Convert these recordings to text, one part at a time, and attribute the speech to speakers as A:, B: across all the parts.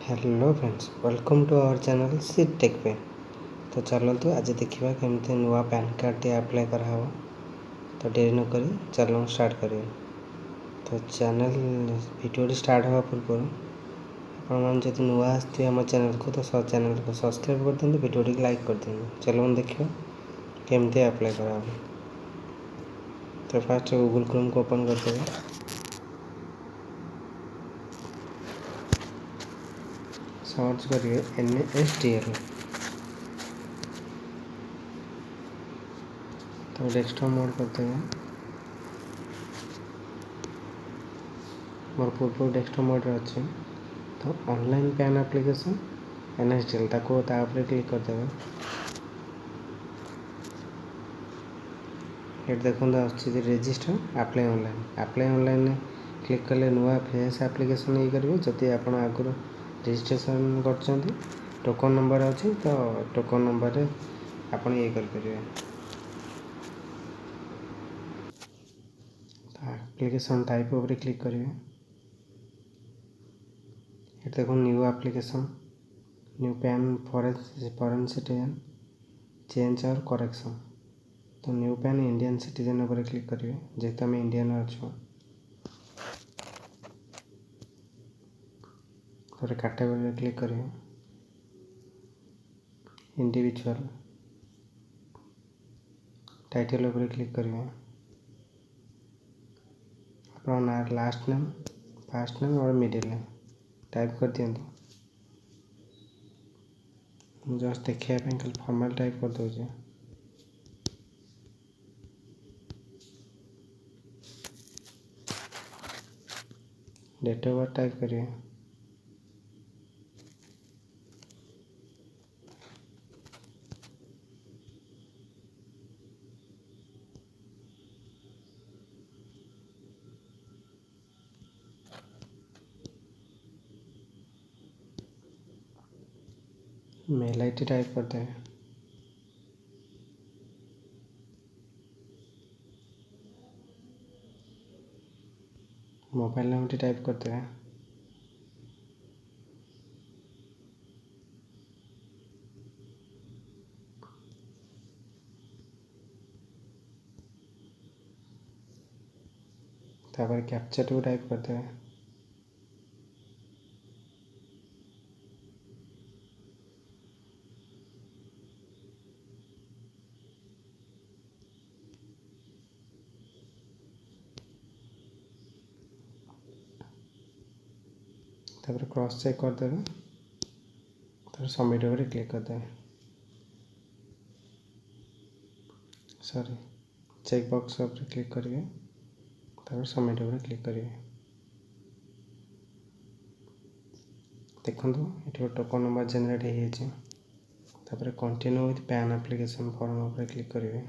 A: Hello friends, welcome to our channel C Tech पे। तो चलतु आज देखा केमती नुआ पैन कार्ड टी अप्लाई कराव। तो डेरी न करी चलो स्टार्ट करें। तो चैनल वीडियो स्टार्ट हवा पूर्व आप नुआ आसते आम चैनल को तो चैनल को सब्सक्राइब कर दिखाँ, वीडियो टी लाइक कर दिखाँ। चलो देखिए केमती अप्लाई कराव। तो फास्ट गूगल क्रोम को ओपन करते सर्च करिए NASTL। तो डेस्कटॉप मोड करते हैं। मोर पूर्व डेस्कटॉप मोड अच्छे। तो ऑनलाइन पैन एप्लिकेशन NASTL ताको तापर क्लिक करदे। ये देखो अच्छी रजिस्टर अप्लाई ऑनलाइन क्लिक कले नुआ फेस एप्लिकेशन ये करेंगे। जदि आप आगुरी रजिस्ट्रेशन कर टोकन नंबर अच्छी तो टोकन नंबर आप ये करेंगे। एप्लिकेशन टाइप उपर क्लिक करेंगे। ये देखो new application, new pan foreign citizen change और करेक्शन। तो न्यू पैन इंडियन सिटीजन उपर क्लिक करेंगे। जेहेतु आम इंडियन अच्छु तो कैटेगरी क्लिक करेंगे। इंडिविजुअल टाइटल उपर क्लिक करेंगे। अपना ना लास्ट नेम, फास्ट नेम और मिडिल नेम टाइप कर दिखाँ। जस्ट देखापी कल फॉर्मल टाइप कर दूसरे। डेट ऑफ बर्थ टाइप करिए। मेल ID टाइप करते हैं। मोबाइल नंबर टाइप करते हैं। तापर कैप्चा टू टाइप करते हैं। तापर क्रॉस चेक कर देवे। तापर सबमिट उपर क्लिक कर देवे। सॉरी चेक बॉक्स उपर क्लिक करेंगे। तापर सबमिट उपर क्लिक करेंगे। देखो ये टोकन नंबर जेनेट हो। Continue with pan application form उपर क्लिक करेंगे।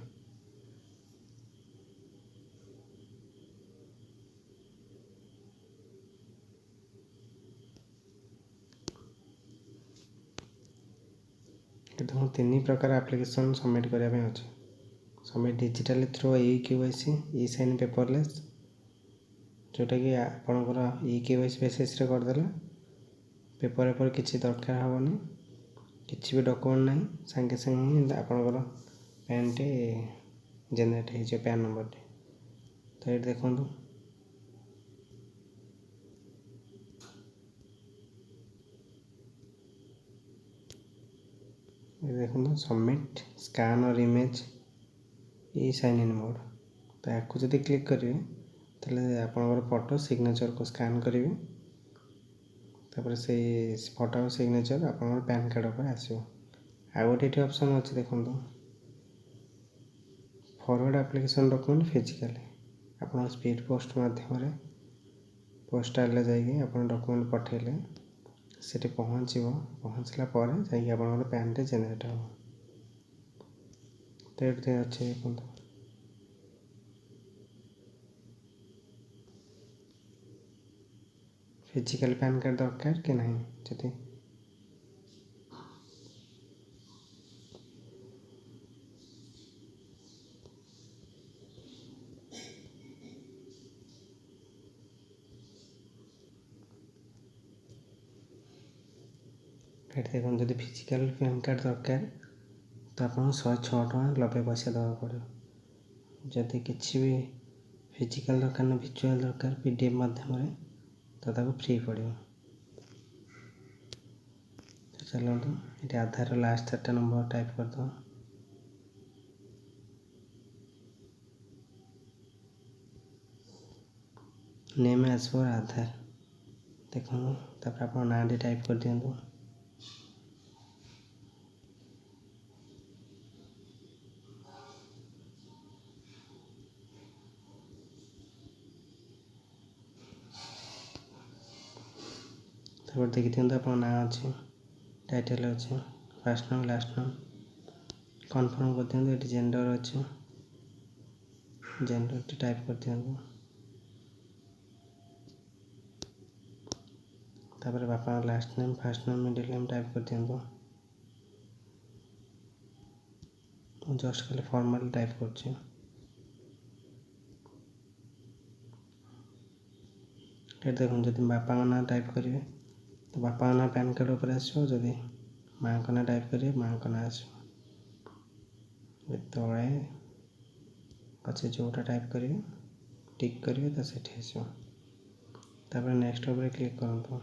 A: देखो तीन प्रकार एप्लिकेशन सबमिट करने अच्छे। सबमिट डिजिटली थ्रू eKYC ई साइन पेपरलेस, जोटा कि आपणकर eKYC बेसिस करदे पेपर किसी दरकार हेनी, किसी भी डॉक्यूमेंट ना सांगे सांगे ही आपणकर पैन टे जेनेट हो पैन नंबर टे। तो ये देखो देखो सबमिट स्कैन और image e sign in mode. तो आपको जब क्लिक करेंगे तो आपंकर फोटो सिग्नेचर को स्कैन करेंगे। तापर से फोटो और सिग्नेचर आप पैन कार्ड पर आसो। आउ गोटे ऑप्शन अच्छे देखो फॉरवर्ड एप्लिकेशन डॉक्यूमेंट फिजिकली आप स्पीड पोस्ट माध्यम पोस्टाल जाइए आप डॉक्यूमेंट पठेले से पहुँचला पैन टे जेनेट हो। तो ये अच्छे देखो फिजिकल पैन कार्ड दरकार कि नहीं। जदि ଏଠି ଦେଖନ୍ତୁ ଯଦି फिजिकल पैन कार्ड दरकार तो आपको 106.90 देवा पड़ो। जदि किसी भी फिजिकल दरकार ना विजुअल दरकार पीडीएफ माध्यम तो ताको फ्री पड़ो। तो चलते ये आधार लास्ट 4टा नंबर टाइप कर दो। नेम एज पर आधार देखो तापर आप ना टाइप कर दिंतु। देखी दिखाँ आप ना अच्छे टाइटल अच्छे फास्ट नाम लास्ट नाम कन्फर्म कर दिखाँ। ये जेंडर अच्छे जेंडर टाइप कर दिखाँ। तापर बापा last name fast name middle name type कर दिखाँ। जस्ट खाली फॉर्मल टाइप कर देखो जब बापा ना टाइप करेंगे तो बापा ना पैन कार्ड उपर आसो। जदि माँ का ना टाइप करेंगे माँ का ना आसो। तले अच्छे जोटा टाइप करेंगे टिक करेंगे तो सेठी आसो। तापर नेक्स्ट उपर क्लिक करूँ।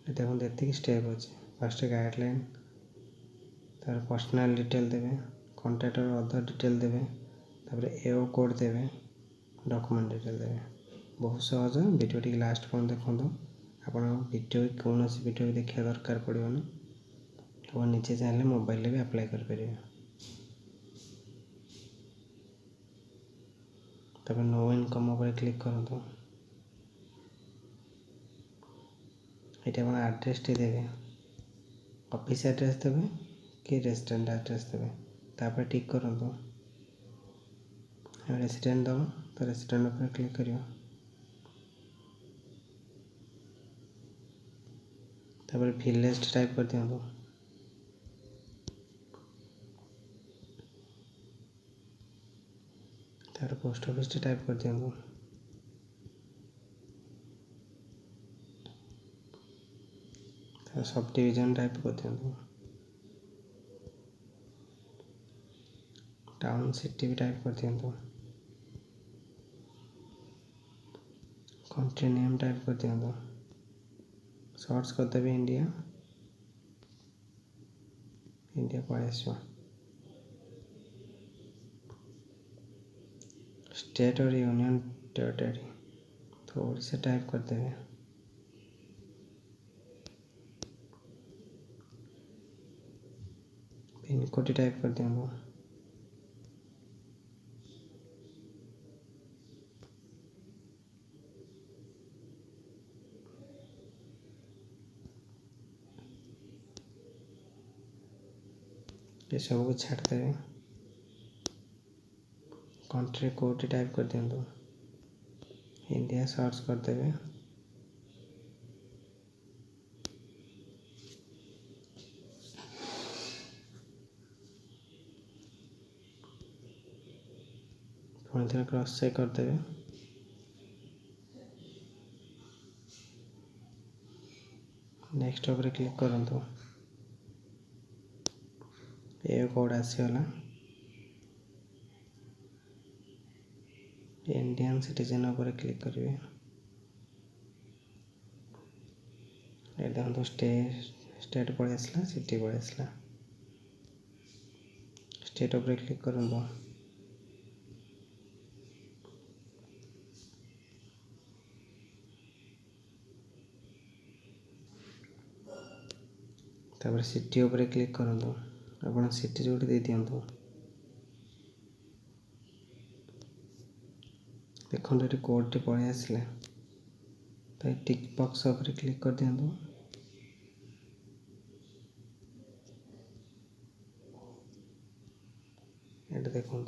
A: देखो ये स्टेप अच्छे फास्ट गाइडलाइन तार पर्सनल डिटेल देवे कॉन्टैक्ट और अदर डिटेल देवे तापर एओ कोड देवे डॉक्यूमेंट डिटेल देवे। बहुत सहज वीडियो टी लास्ट पॉइंट देखो। आपन वीडियो कौन सी वीडियो देखा दरकार पड़ोनी आप निजे चाहिए मोबाइल भी अप्लाई करेंगे। तब नो इनकम उपर क्लिक करूँ। ये आप एड्रेस टी देवे ऑफिस एड्रेस देवे कि रेजिडेंट एड्रेस देवे तापर टिक करूँ। रेजिडेंट दब तो रेजिडेंट उपर क्लिक करियो। तापर विलेज टाइप कर दिखाँ। तापर पोस्ट ऑफिस टाइप कर दिखाँ। सब डिवीजन टाइप कर दिखाँ। टाउन सिटी भी टाइप कर दिखाँ। कंट्री नेम टाइप कर दिखाँ। सर्च करदेवी इंडिया इंडिया पड़े आसो। स्टेट और यूनियन टेरिटरी तो ओडिशा टाइप करदेवे। पिन कोड टाइप कर दिखाँ। ये सब को छाड़ देवे। कंट्री कोड टाइप कर दिखाँ। India search करदेवे। पुणी थे क्रॉस चेक करदेवे। नेक्स्ट उपर क्लिक करूँ। ये कोड आसीगला इंडियन सिटीजन उपर क्लिक करेंगे। ये देखो स्टेट पड़े आसला सिटी पड़े आसला। स्टेट उपर क्लिक करूँ। तापर सिटी उपर क्लिक करूँ। आप सिटी जो दे दिंतु। देखो ये कोड टी पड़े आसला तो ये टिक बॉक्स उपर क्लिक कर दिंतु। ये देखो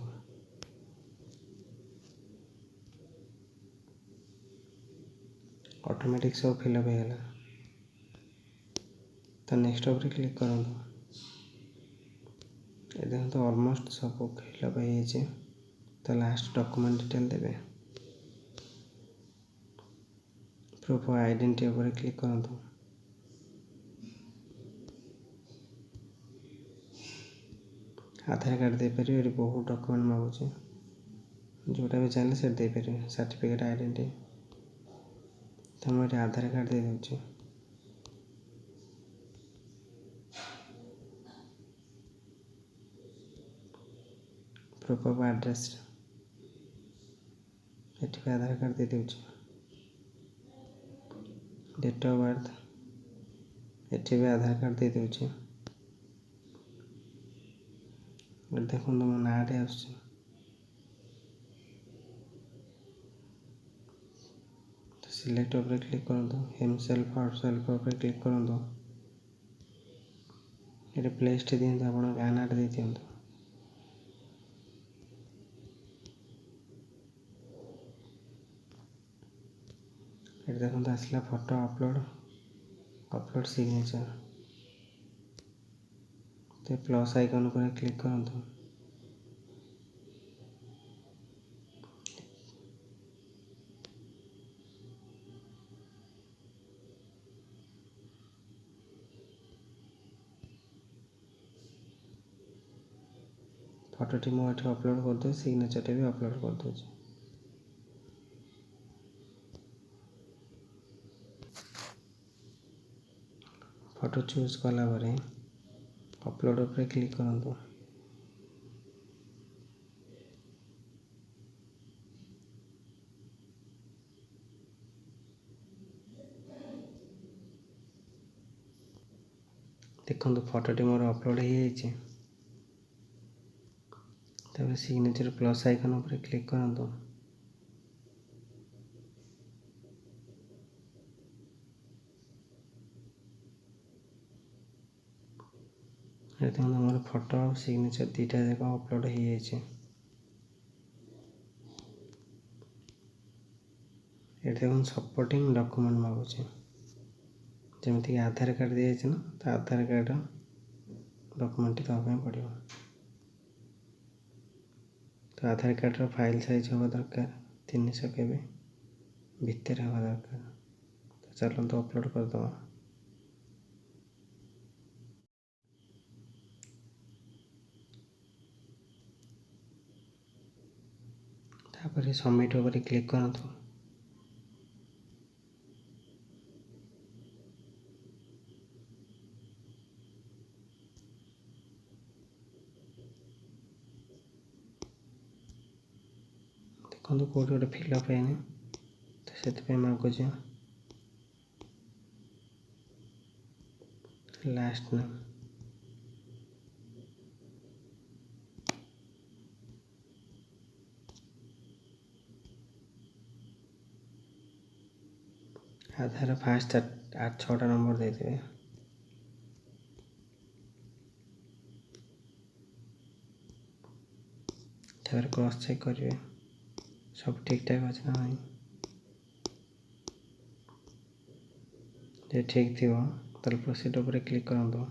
A: ऑटोमेटिक सब फिलअप हो गला। तो नेक्स्ट उपर क्लिक करूँ। ये देखो तो ऑलमोस्ट सब फिलअप हो। तो लास्ट डॉक्यूमेंट डिटेल देवे। प्रूफ ऑफ आइडेंटिटी ऊपर क्लिक करंतु। आधार कार्ड दे पारे, ये बहुत डॉक्यूमेंट मांगुचे, जोटा भी चाहिए से दे पारे, सर्टिफिकेट आइडेंटिटी। तो मुझे आधार कार्ड दे दूँ। प्रूफ ऑफ एड्रेस, ये आधार कार्ड दे दूँ। डेट ऑफ बर्थ, ये भी आधार कार्ड दे दूँ। देखो मो नाँटे आस, सिलेक्ट उपर क्लिक करूँ, हिमसेल्फ और सेल्फ उपर क्लिक करूँ। ये प्लेस दिखाते आप गाँ नाँटा दे दिखाँ। ये देखो आसला फोटो अपलोड, अपलोड सिग्नेचर, तो प्लस आइकन पर क्लिक करूँ। फोटोटी मुझे अपलोड कर दूँ, सिग्नेचर भी अपलोड कर दूँ। फोटो चूज कलापर अपलोड उपर क्लिक करूँ। देखो फोटोटी मोर अपलोड हो जाए, सिग्नेचर प्लस आइकन उपर क्लिक करूँ। देखो मोर फोटो और सिग्नेचर दुईटा जाक अपलोड हो जाए। ये देखो सपोर्टिंग डॉक्यूमेंट मांगुचे, जमीक आधार कार्ड दी जाए ना, तो आधार कार्ड डॉक्यूमेंट दवाई पड़ो। तो आधार कार्ड फाइल साइज हवा दरकार 300 KB भितर हवा दरकार। तो चलो तो अपलोड करदे। तापर सबमिट उपर क्लिक करूँ। देखो कौट गोटे फिलअप है, तो से मांगुच लास्ट नेम, आधार फास्ट 8-6टा नंबर देते, क्रॉस चेक करेंगे सब ठीक ठाक अच्छे ना नहीं। जे ठीक थी तो प्रोसीड उपर क्लिक करूँ।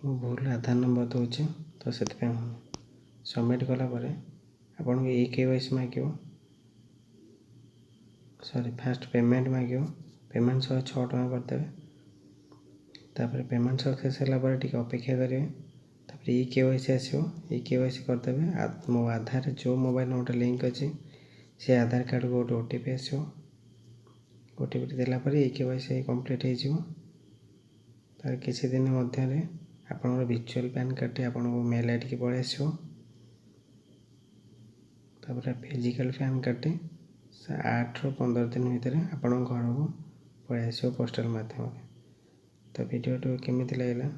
A: भूल आधार नंबर दूचे, तो से सबमिट कलापर आपन को KYC मांगो, सॉरी फास्ट पेमेंट मांगो, पेमेंट 106 टका करदे। तापर पेमेंट सक्सेस है टी अपेक्षा करेंगे, तापर KYC आसो, KYC करदे। मो आधार जो मोबाइल नंबर लिंक अच्छी से आधार कार्ड को गोटे OTP आसो, OTP देलापर KYC कंप्लीट हो। तार किसी दिन मध्य आपन वर्चुअल पैन कार्ड आपन मेल आईडी की पड़े आसो। तापर फिजिकल पैन कार्डटी 8 ରୁ 15 दिन भितर आपण घर को पळै आसो पोस्टल माध्यम। तो वीडियो केमिति लागला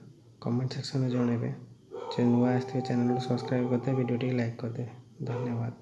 A: कमेंट सेक्शन में जणाइबे। जो नुआ आसथिबे चैनल को सब्सक्राइब करते वीडियो लाइक करते। धन्यवाद।